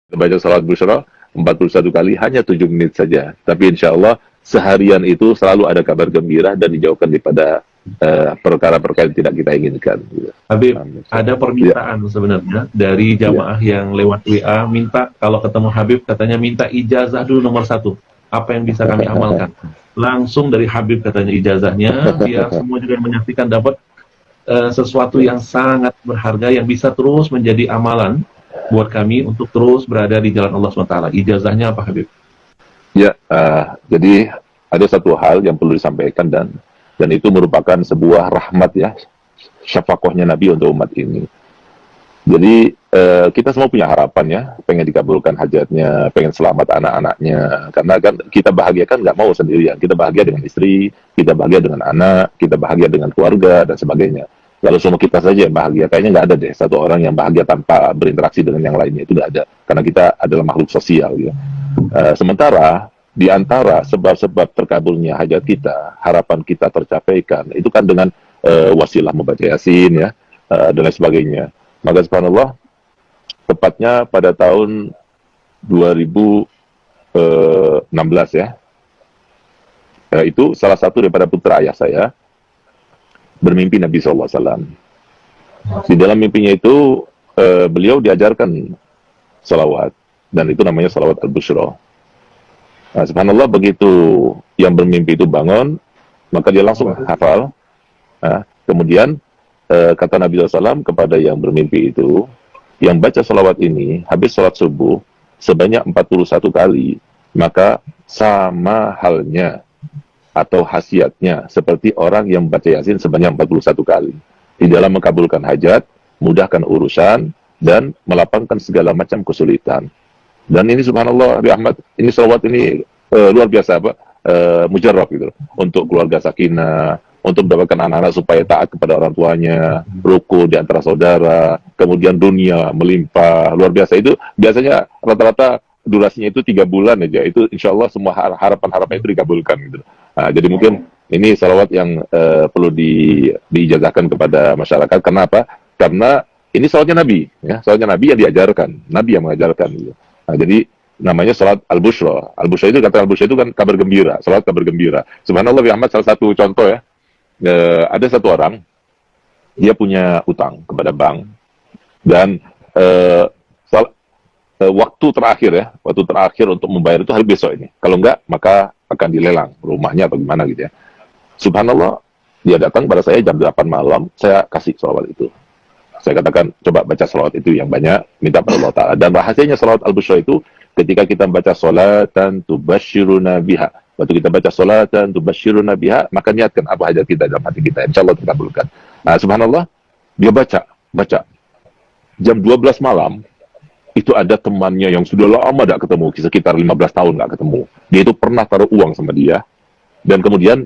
Baca salat busyra 41 kali hanya 7 menit saja. Tapi insya Allah seharian itu selalu ada kabar gembira dan dijauhkan daripada perkara-perkara yang tidak kita inginkan. Habib, Amin. ada Ya, permintaan sebenarnya dari jamaah yang lewat WA minta kalau ketemu Habib katanya minta ijazah dulu nomor 1. Apa yang bisa kami amalkan? Langsung dari Habib katanya ijazahnya, biar semua juga yang menyaksikan dapat sesuatu yang sangat berharga yang bisa terus menjadi amalan buat kami untuk terus berada di jalan Allah SWT. Ijazahnya apa Habib? ya jadi ada satu hal yang perlu disampaikan dan itu merupakan sebuah rahmat ya, syafaqahnya Nabi untuk umat ini. Jadi kita semua punya harapan ya, pengen dikabulkan hajatnya, pengen selamat anak-anaknya. Karena kan kita bahagia kan nggak mau sendirian. Kita bahagia dengan istri, kita bahagia dengan anak, kita bahagia dengan keluarga dan sebagainya. Kalau semua kita saja yang bahagia, kayaknya nggak ada deh satu orang yang bahagia tanpa berinteraksi dengan yang lainnya. Itu nggak ada. Karena kita adalah makhluk sosial. Ya. Sementara di antara sebab-sebab terkabulnya hajat kita, harapan kita tercapaikan, itu kan dengan wasilah membaca Yasin ya, dan lain sebagainya. Maka subhanallah, tepatnya pada tahun 2016 ya, itu salah satu daripada putra ayah saya bermimpi Nabi SAW. Di dalam mimpinya itu beliau diajarkan salawat, dan itu namanya salawat al-busyra. Nah, subhanallah, begitu yang bermimpi itu bangun, maka dia langsung hafal. Nah, kemudian kata Nabi SAW kepada yang bermimpi itu, yang baca salawat ini habis salat subuh sebanyak 41 kali, maka sama halnya atau khasiatnya seperti orang yang baca Yasin sebanyak 41 kali. Di dalam mengabulkan hajat, mudahkan urusan, dan melapangkan segala macam kesulitan. Dan ini subhanallah, Ahmad, ini salawat ini luar biasa, mujarrab gitu, untuk keluarga sakinah, untuk mendapatkan anak-anak supaya taat kepada orang tuanya, ruku di antara saudara, kemudian dunia melimpah, luar biasa. Itu biasanya rata-rata durasinya itu 3 bulan aja. Itu insya Allah semua harapan-harapan itu dikabulkan gitu. Nah, jadi mungkin ini salawat yang perlu diijazahkan kepada masyarakat. Kenapa? Karena ini salawatnya Nabi, ya, salawatnya Nabi yang diajarkan, Nabi yang mengajarkan. Gitu. Nah, jadi namanya salat al-busyra. Al-busyra itu, kata al-busyra itu kan kabar gembira, salat kabar gembira. Subhanallah, ya Ahmad, salah satu contoh ya. Ada satu orang, dia punya utang kepada bank, dan waktu terakhir untuk membayar itu hari besok ini. Kalau enggak, maka akan dilelang rumahnya atau gimana gitu ya. Subhanallah, dia datang pada saya jam 8 malam, saya kasih salawat itu. Saya katakan, coba baca salawat itu yang banyak, minta pada Allah Ta'ala. Dan rahasianya salawat al-busyra itu, ketika kita baca salatan tubasyiruna biha, waktu kita baca salatan tubasyiruna biha, maka niatkan apa hajat kita dalam hati kita, insya Allah terkabulkan. Nah, subhanallah, dia baca. Jam 12 malam, itu ada temannya yang sudah lama tidak ketemu, sekitar 15 tahun nggak ketemu. Dia itu pernah taruh uang sama dia, dan kemudian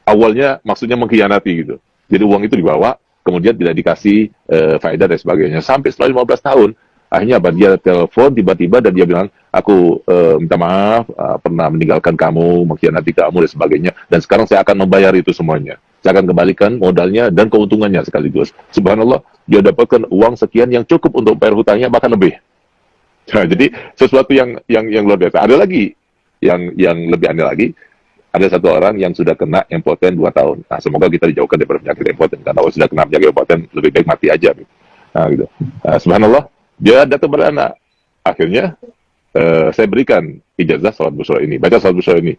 awalnya maksudnya mengkhianati gitu. Jadi uang itu dibawa, kemudian tidak dikasih faedah dan sebagainya. Sampai setelah 15 tahun, akhirnya dia telepon tiba-tiba dan dia bilang, aku minta maaf, pernah meninggalkan kamu, mengkhianati kamu dan sebagainya, dan sekarang saya akan membayar itu semuanya. Saya akan kembalikan modalnya dan keuntungannya sekaligus. Subhanallah, dia dapatkan uang sekian yang cukup untuk bayar hutangnya, bahkan lebih. Nah, jadi sesuatu yang luar biasa. Ada lagi yang lebih aneh lagi. Ada satu orang yang sudah kena impoten 2 tahun. Nah, semoga kita dijauhkan dari penyakit impoten. Karena kalau sudah kena penyakit impoten, lebih baik mati aja. Nah, gitu. Nah, subhanallah, dia datang pada anak. Akhirnya, saya berikan ijazah salat busyra ini. Baca salat busyra ini.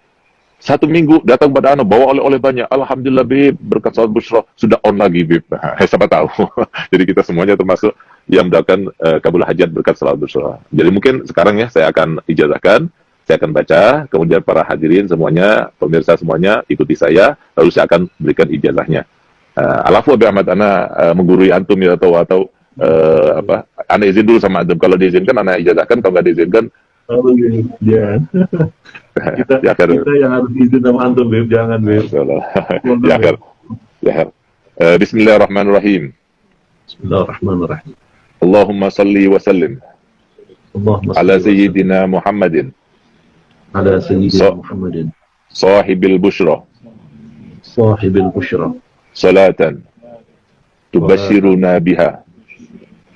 1 minggu datang pada anak, bawa oleh-oleh banyak. Alhamdulillah, Bib, berkat salat busyra sudah on lagi, Bib. Nah, siapa tahu. Jadi kita semuanya termasuk yang mendapatkan kabul hajat berkat salat busyra. Jadi mungkin sekarang ya, saya akan ijazahkan. Saya akan baca, kemudian para hadirin semuanya, pemirsa semuanya, ikuti saya, lalu saya akan berikan ijazahnya. Alafu Abi Ahmad, ana menggurui antum ya, atau apa, ana izin dulu sama antum. Kalau diizinkan, ana ijazahkan, kalau nggak diizinkan, Oh gini, jangan. ya, kita yang harus izin sama antum, Beb. Jangan, Beb. Ya, Bismillahirrahmanirrahim. Bismillahirrahmanirrahim. Allahumma salli wa sallim ala sayyidina Muhammadin على سيدنا محمد صاحب البشرى صاحب البشرى صلاة تبشرنا بها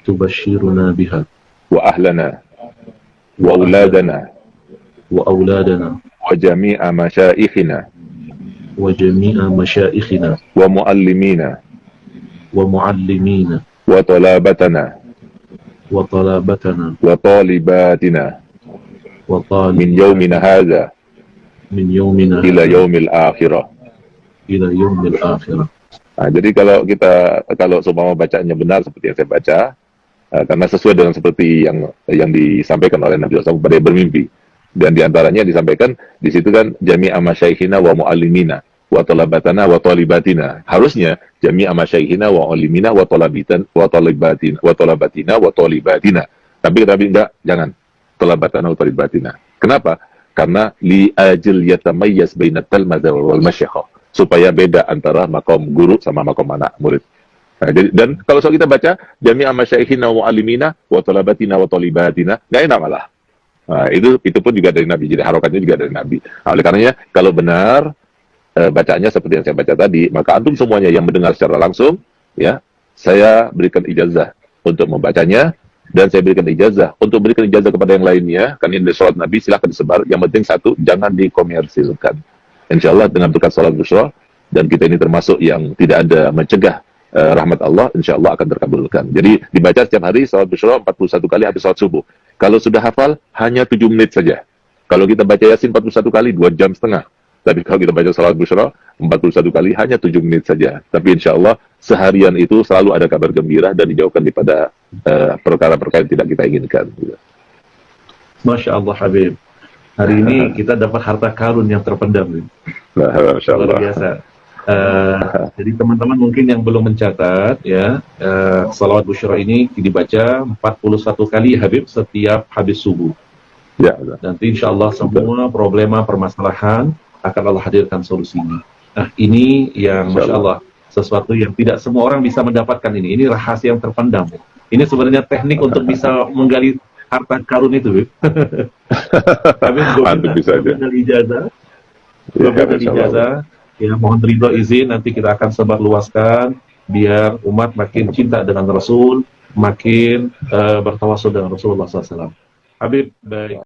تبشرنا بها وأهلنا وأولادنا وأولادنا وجميع مشائخنا وجميع مشائخنا ومعلمينا ومعلمينا وطلابتنا وطلابتنا وطالباتنا وطالب من يومنا هذا من يومنا إلى هذا يوم الآخرة. إلى يوم الآخرة. Nah, jadi kalau seumpama bacaannya benar seperti yang saya baca, karena sesuai dengan seperti yang disampaikan oleh Nabi SAW kepada yang bermimpi, dan diantaranya disampaikan di situ kan jami'a masyaikhina wa mu'allimina wa talabatana wa talibatina. Harusnya jami'a masyaikhina wa mu'allimina wa talabatina wa talibatina. Tapi enggak, jangan talabatana wa talibatina. Kenapa? Karena li ajil yatamayyaz bainat talmada wal masyaikh, supaya beda antara makom guru sama makom anak murid. Nah, jadi, dan kalau soal kita baca jami'a masyaikhina wa mu'allimina wa talabatina wa talibatina, nggak enak malah. Nah, itu pun juga dari Nabi, jadi harokatnya juga dari Nabi. Nah, oleh karenanya kalau benar bacaannya seperti yang saya baca tadi, maka antum semuanya yang mendengar secara langsung, ya, saya berikan ijazah untuk membacanya, dan saya berikan ijazah untuk berikan ijazah kepada yang lainnya. Kan ini sholat Nabi, silahkan disebar. Yang penting satu, jangan dikomersilkan. Insya Allah dengan berkat sholat Bushra, dan kita ini termasuk yang tidak ada mencegah rahmat Allah, insya Allah akan terkabulkan. Jadi dibaca setiap hari sholat Bushra 41 kali habis sholat subuh. Kalau sudah hafal, hanya 7 menit saja. Kalau kita baca Yasin 41 kali, 2 jam setengah. Tapi kalau kita baca salat Bushra 41 kali, hanya 7 menit saja. Tapi insya Allah seharian itu selalu ada kabar gembira dan dijauhkan daripada perkara-perkara yang tidak kita inginkan. Masya Allah Habib. Hari ini kita dapat harta karun yang terpendam. Masya Allah. Luar biasa. Jadi teman-teman mungkin yang belum mencatat ya, salawat Bushra ini dibaca 41 kali Habib setiap habis subuh. Ya, nanti insya Allah semua problema permasalahan akan Allah hadirkan solusinya. Nah ini yang Masya Allah, sesuatu yang tidak semua orang bisa mendapatkan ini. Ini rahasia yang terpendam. Ini sebenarnya teknik untuk bisa menggali harta karun itu. Habib bisa aja. Ijazah. Ijazah. Ya, mohon ridho izin, nanti kita akan sebarluaskan biar umat makin cinta dengan Rasul, makin bertawasul dengan Rasulullah SAW. Habib, baik.